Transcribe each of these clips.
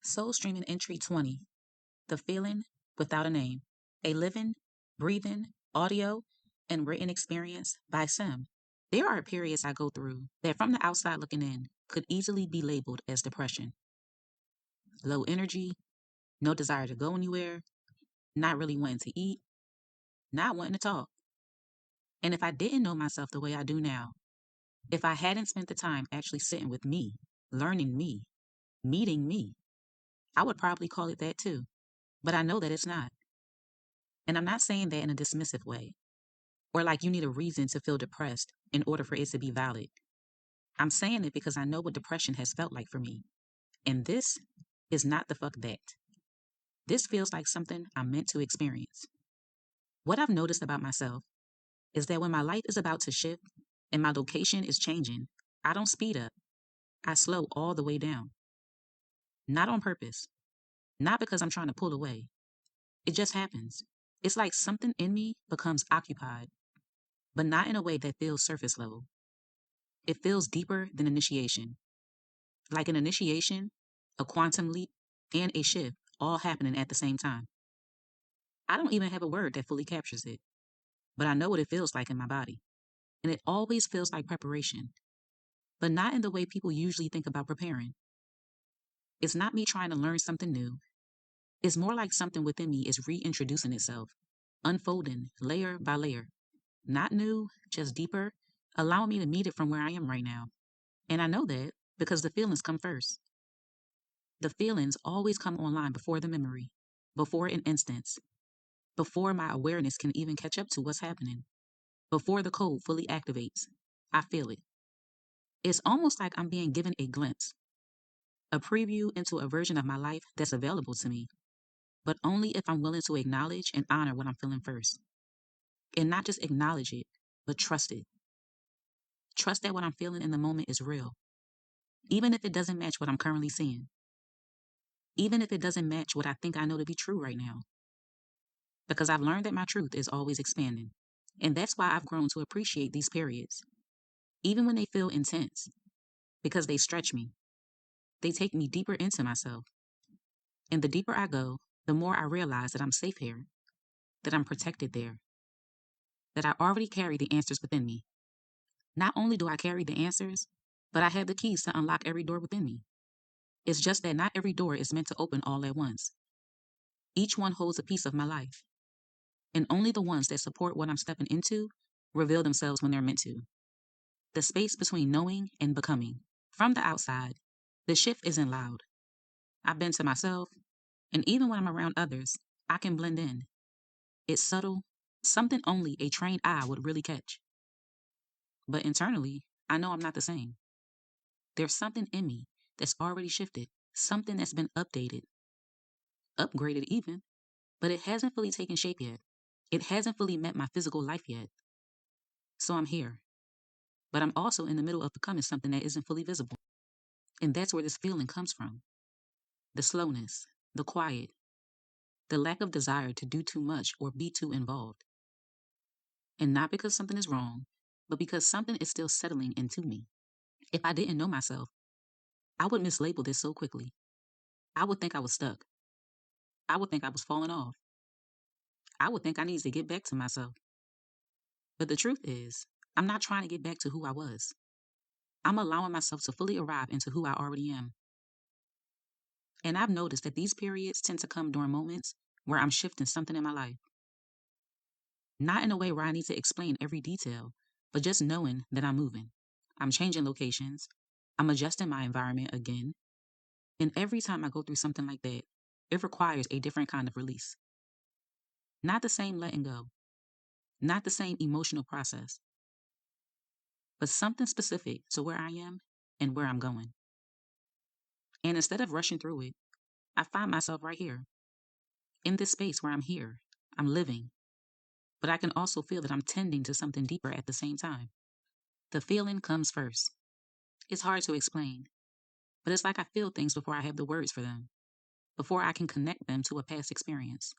Soul Streaming Entry 20. The Feeling Without a Name. A living, breathing, audio, and written experience by Sim. There are periods I go through that from the outside looking in could easily be labeled as depression. Low energy, no desire to go anywhere, not really wanting to eat, not wanting to talk. And if I didn't know myself the way I do now, if I hadn't spent the time actually sitting with me, learning me, meeting me, I would probably call it that too. But I know that it's not. And I'm not saying that in a dismissive way, or like you need a reason to feel depressed in order for it to be valid. I'm saying it because I know what depression has felt like for me. And this is not the fuck that. This feels like something I'm meant to experience. What I've noticed about myself is that when my life is about to shift and my location is changing, I don't speed up. I slow all the way down. Not on purpose. Not because I'm trying to pull away. It just happens. It's like something in me becomes occupied, but not in a way that feels surface level. It feels deeper than initiation. Like an initiation, a quantum leap, and a shift all happening at the same time. I don't even have a word that fully captures it, but I know what it feels like in my body. And it always feels like preparation, but not in the way people usually think about preparing. It's not me trying to learn something new. It's more like something within me is reintroducing itself, unfolding layer by layer. Not new, just deeper, allowing me to meet it from where I am right now. And I know that because the feelings come first. The feelings always come online before the memory, before an instance, before my awareness can even catch up to what's happening, before the code fully activates. I feel it. It's almost like I'm being given a glimpse, a preview into a version of my life that's available to me, but only if I'm willing to acknowledge and honor what I'm feeling first. And not just acknowledge it, but trust it. Trust that what I'm feeling in the moment is real, even if it doesn't match what I'm currently seeing, even if it doesn't match what I think I know to be true right now. Because I've learned that my truth is always expanding. And that's why I've grown to appreciate these periods, even when they feel intense, because they stretch me. They take me deeper into myself. And the deeper I go, the more I realize that I'm safe here, that I'm protected there, that I already carry the answers within me. Not only do I carry the answers, but I have the keys to unlock every door within me. It's just that not every door is meant to open all at once. Each one holds a piece of my life. And only the ones that support what I'm stepping into reveal themselves when they're meant to. The space between knowing and becoming. From the outside, the shift isn't loud. I've been to myself, and even when I'm around others, I can blend in. It's subtle, something only a trained eye would really catch. But internally, I know I'm not the same. There's something in me that's already shifted, something that's been updated, upgraded even, but it hasn't fully taken shape yet. It hasn't fully met my physical life yet. So I'm here. But I'm also in the middle of becoming something that isn't fully visible. And that's where this feeling comes from. The slowness, the quiet, the lack of desire to do too much or be too involved. And not because something is wrong, but because something is still settling into me. If I didn't know myself, I would mislabel this so quickly. I would think I was stuck. I would think I was falling off. I would think I needed to get back to myself. But the truth is, I'm not trying to get back to who I was. I'm allowing myself to fully arrive into who I already am. And I've noticed that these periods tend to come during moments where I'm shifting something in my life. Not in a way where I need to explain every detail, but just knowing that I'm moving. I'm changing locations. I'm adjusting my environment again. And every time I go through something like that, it requires a different kind of release. Not the same letting go. Not the same emotional process. But something specific to where I am and where I'm going. And instead of rushing through it, I find myself right here. In this space where I'm here. I'm living. But I can also feel that I'm tending to something deeper at the same time. The feeling comes first. It's hard to explain, but it's like I feel things before I have the words for them, before I can connect them to a past experience,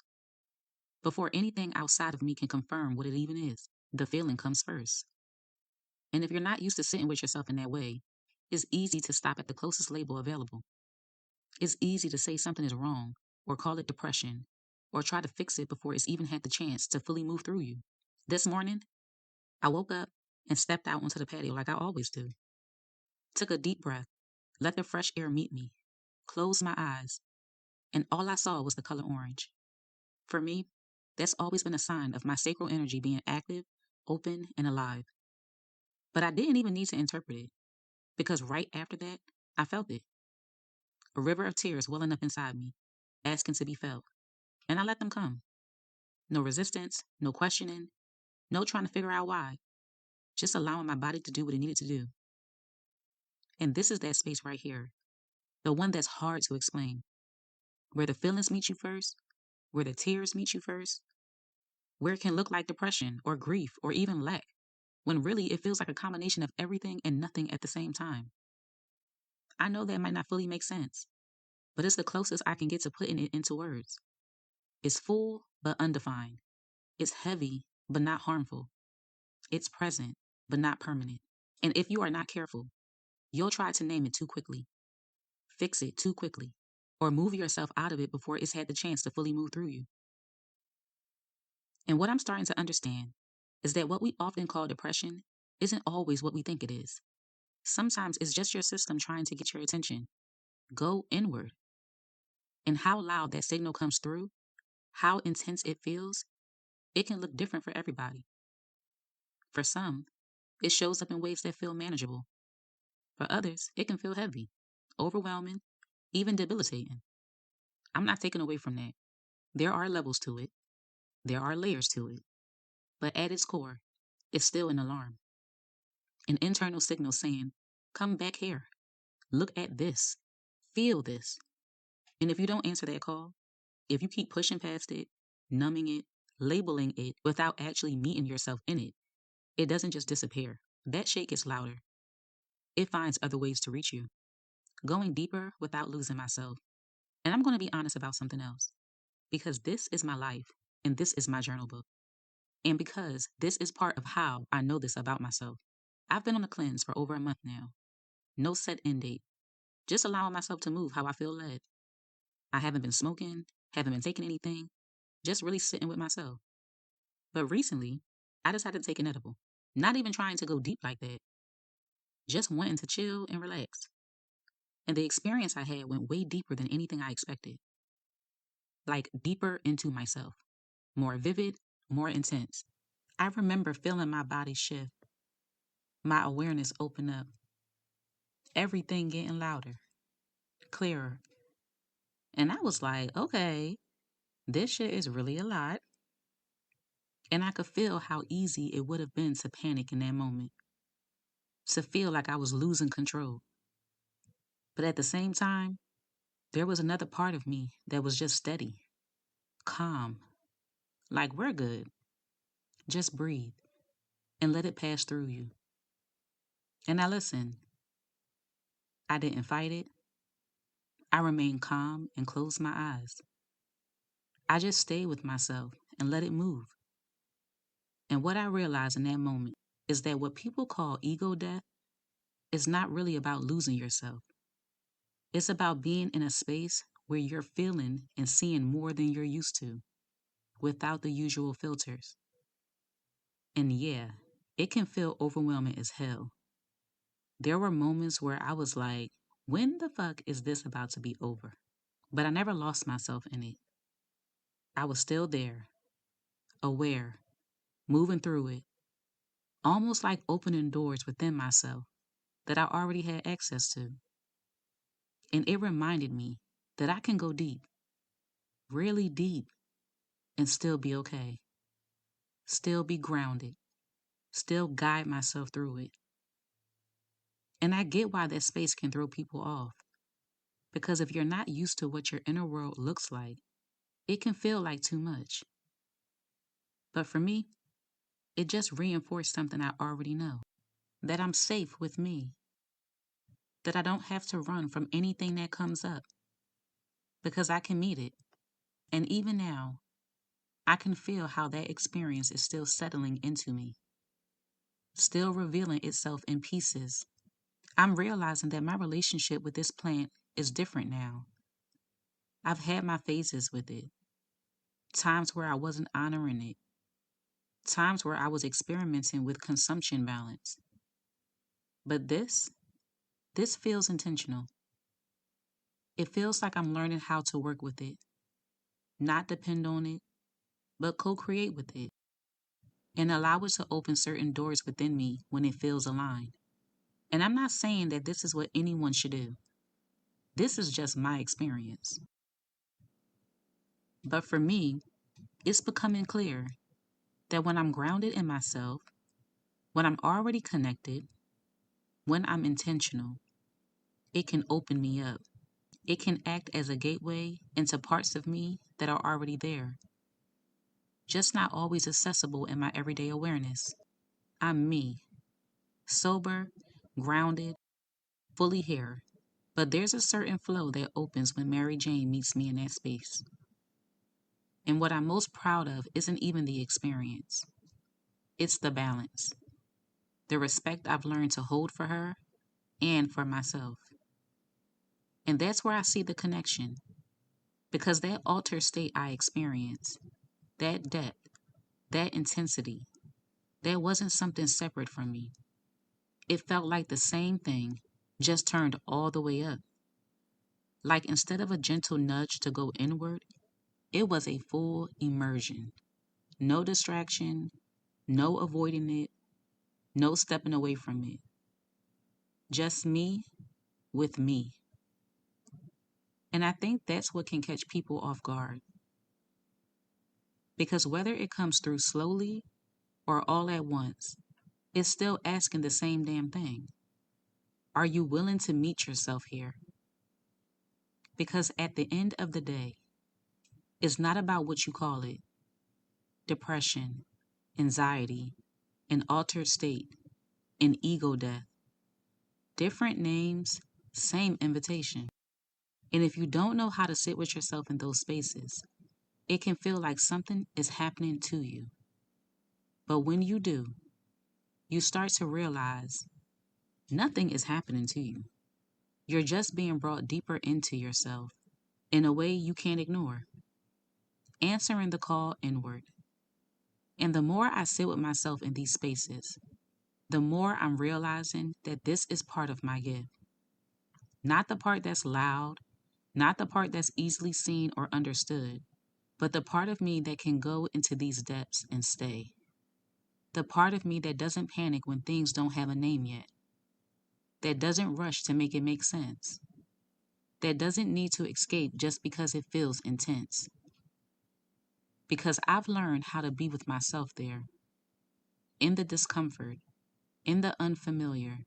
before anything outside of me can confirm what it even is. The feeling comes first. And if you're not used to sitting with yourself in that way, it's easy to stop at the closest label available. It's easy to say something is wrong, or call it depression, or try to fix it before it's even had the chance to fully move through you. This morning, I woke up and stepped out onto the patio like I always do. Took a deep breath, let the fresh air meet me, closed my eyes, and all I saw was the color orange. For me, that's always been a sign of my sacral energy being active, open, and alive. But I didn't even need to interpret it, because right after that, I felt it. A river of tears welling up inside me, asking to be felt. And I let them come. No resistance, no questioning, no trying to figure out why, just allowing my body to do what it needed to do. And this is that space right here, the one that's hard to explain, where the feelings meet you first, where the tears meet you first, where it can look like depression or grief or even lack, when really it feels like a combination of everything and nothing at the same time. I know that might not fully make sense, but it's the closest I can get to putting it into words. It's full but undefined. It's heavy but not harmful. It's present but not permanent. And if you are not careful, you'll try to name it too quickly, fix it too quickly, or move yourself out of it before it's had the chance to fully move through you. And what I'm starting to understand is that what we often call depression isn't always what we think it is. Sometimes it's just your system trying to get your attention. Go inward. And how loud that signal comes through, how intense it feels, it can look different for everybody. For some, it shows up in ways that feel manageable. For others, it can feel heavy, overwhelming, even debilitating. I'm not taking away from that. There are levels to it, there are layers to it. But at its core, it's still an alarm, an internal signal saying, come back here, look at this, feel this. And if you don't answer that call, if you keep pushing past it, numbing it, labeling it without actually meeting yourself in it, it doesn't just disappear. That shake gets louder. It finds other ways to reach you, going deeper without losing myself. And I'm going to be honest about something else, because this is my life and this is my journal book. And because this is part of how I know this about myself. I've been on a cleanse for over a month now. No set end date. Just allowing myself to move how I feel led. I haven't been smoking, haven't been taking anything, just really sitting with myself. But recently, I decided to take an edible. Not even trying to go deep like that. Just wanting to chill and relax. And the experience I had went way deeper than anything I expected. Like deeper into myself. More vivid, more intense. I remember feeling my body shift. My awareness open up. Everything getting louder, clearer. And I was like, okay, this shit is really a lot. And I could feel how easy it would have been to panic in that moment, to feel like I was losing control. But at the same time, there was another part of me that was just steady, calm, like we're good. Just breathe and let it pass through you. And I listened. I didn't fight it. I remained calm and closed my eyes. I just stayed with myself and let it move. And what I realized in that moment is that what people call ego death is not really about losing yourself. It's about being in a space where you're feeling and seeing more than you're used to, without the usual filters. And yeah, it can feel overwhelming as hell. There were moments where I was like, when the fuck is this about to be over? But I never lost myself in it. I was still there, aware, moving through it, almost like opening doors within myself that I already had access to. And it reminded me that I can go deep, really deep, and still be okay, still be grounded, still guide myself through it. And I get why that space can throw people off. Because if you're not used to what your inner world looks like, it can feel like too much. But for me, it just reinforced something I already know, that I'm safe with me, that I don't have to run from anything that comes up, because I can meet it. And even now, I can feel how that experience is still settling into me, still revealing itself in pieces. I'm realizing that my relationship with this plant is different now. I've had my phases with it, times where I wasn't honoring it, times where I was experimenting with consumption balance. But this feels intentional. It feels like I'm learning how to work with it, not depend on it, but co create with it, and allow it to open certain doors within me when it feels aligned. And I'm not saying that this is what anyone should do, this is just my experience. But for me, it's becoming clear that when I'm grounded in myself, when I'm already connected, when I'm intentional, it can open me up. It can act as a gateway into parts of me that are already there, just not always accessible in my everyday awareness. I'm me, sober, grounded, fully here. But there's a certain flow that opens when Mary Jane meets me in that space. And what I'm most proud of isn't even the experience, it's the balance, the respect I've learned to hold for her and for myself. And that's where I see the connection, because that altered state I experienced, that depth, that intensity, that wasn't something separate from me. It felt like the same thing, just turned all the way up. Like instead of a gentle nudge to go inward, it was a full immersion. No distraction, no avoiding it, no stepping away from it. Just me with me. And I think that's what can catch people off guard. Because whether it comes through slowly or all at once, it's still asking the same damn thing. Are you willing to meet yourself here? Because at the end of the day, it's not about what you call it: depression, anxiety, an altered state, an ego death. Different names, same invitation. And if you don't know how to sit with yourself in those spaces, it can feel like something is happening to you. But when you do, you start to realize nothing is happening to you. You're just being brought deeper into yourself in a way you can't ignore, answering the call inward. And the more I sit with myself in these spaces, the more I'm realizing that this is part of my gift. Not the part that's loud, not the part that's easily seen or understood, but the part of me that can go into these depths and stay. The part of me that doesn't panic when things don't have a name yet, that doesn't rush to make it make sense, that doesn't need to escape just because it feels intense. Because I've learned how to be with myself there, in the discomfort, in the unfamiliar,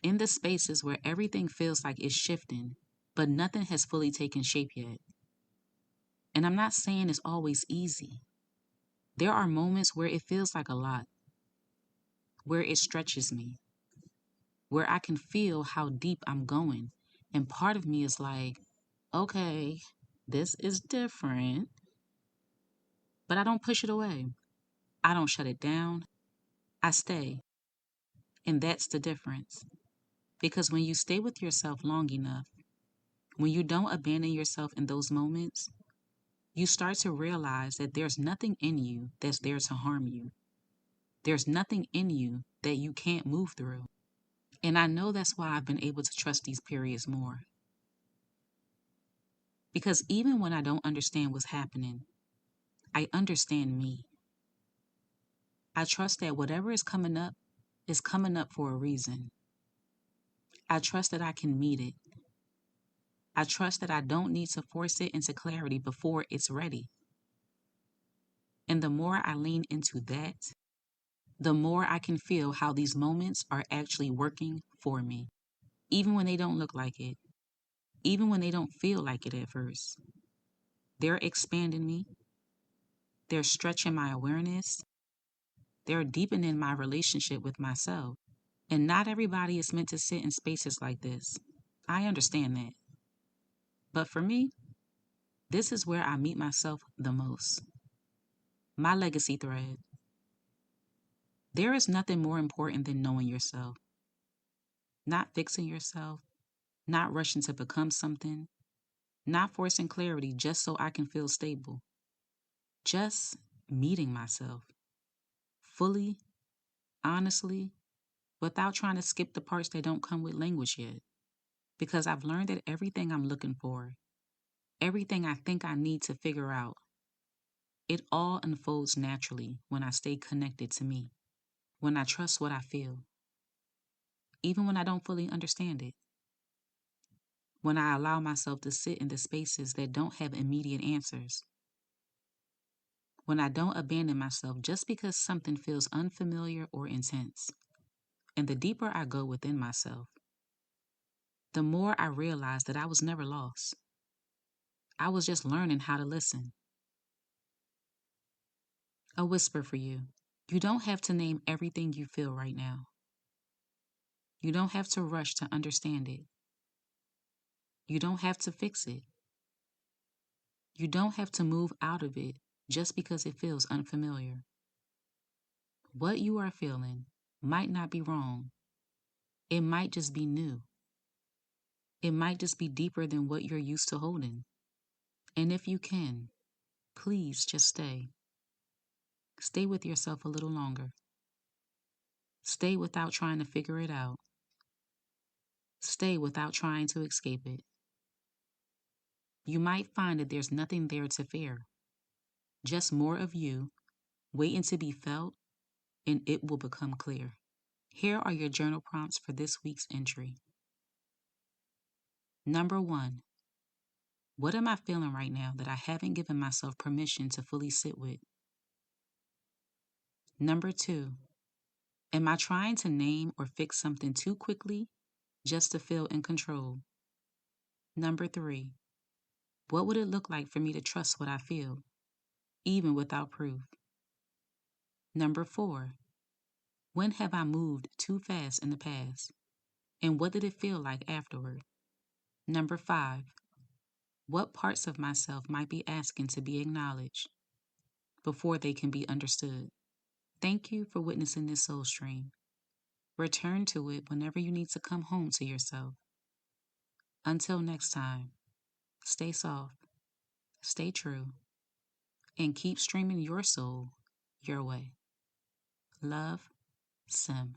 in the spaces where everything feels like it's shifting, but nothing has fully taken shape yet. And I'm not saying it's always easy. There are moments where it feels like a lot, where it stretches me, where I can feel how deep I'm going. And part of me is like, okay, this is different, but I don't push it away. I don't shut it down. I stay. And that's the difference. Because when you stay with yourself long enough, when you don't abandon yourself in those moments, you start to realize that there's nothing in you that's there to harm you. There's nothing in you that you can't move through. And I know that's why I've been able to trust these periods more. Because even when I don't understand what's happening, I understand me. I trust that whatever is coming up for a reason. I trust that I can meet it. I trust that I don't need to force it into clarity before it's ready. And the more I lean into that, the more I can feel how these moments are actually working for me, even when they don't look like it, even when they don't feel like it at first. They're expanding me, they're stretching my awareness, they're deepening my relationship with myself. And not everybody is meant to sit in spaces like this. I understand that. But for me, this is where I meet myself the most. My legacy thread. There is nothing more important than knowing yourself, not fixing yourself, not rushing to become something, not forcing clarity just so I can feel stable, just meeting myself fully, honestly, without trying to skip the parts that don't come with language yet. Because I've learned that everything I'm looking for, everything I think I need to figure out, it all unfolds naturally when I stay connected to me, when I trust what I feel, even when I don't fully understand it, when I allow myself to sit in the spaces that don't have immediate answers, when I don't abandon myself just because something feels unfamiliar or intense. And the deeper I go within myself, the more I realize that I was never lost. I was just learning how to listen. A whisper for you. You don't have to name everything you feel right now. You don't have to rush to understand it. You don't have to fix it. You don't have to move out of it just because it feels unfamiliar. What you are feeling might not be wrong. It might just be new. It might just be deeper than what you're used to holding. And if you can, please just stay. Stay with yourself a little longer. Stay without trying to figure it out. Stay without trying to escape it. You might find that there's nothing there to fear, just more of you waiting to be felt, and it will become clear. Here are your journal prompts for this week's entry. Number 1, what am I feeling right now that I haven't given myself permission to fully sit with? Number 2, am I trying to name or fix something too quickly just to feel in control? Number 3, what would it look like for me to trust what I feel, even without proof? Number 4, when have I moved too fast in the past? And what did it feel like afterward? Number 5, what parts of myself might be asking to be acknowledged before they can be understood? Thank you for witnessing this soul stream. Return to it whenever you need to come home to yourself. Until next time, stay soft, stay true, and keep streaming your soul your way. Love, Sim.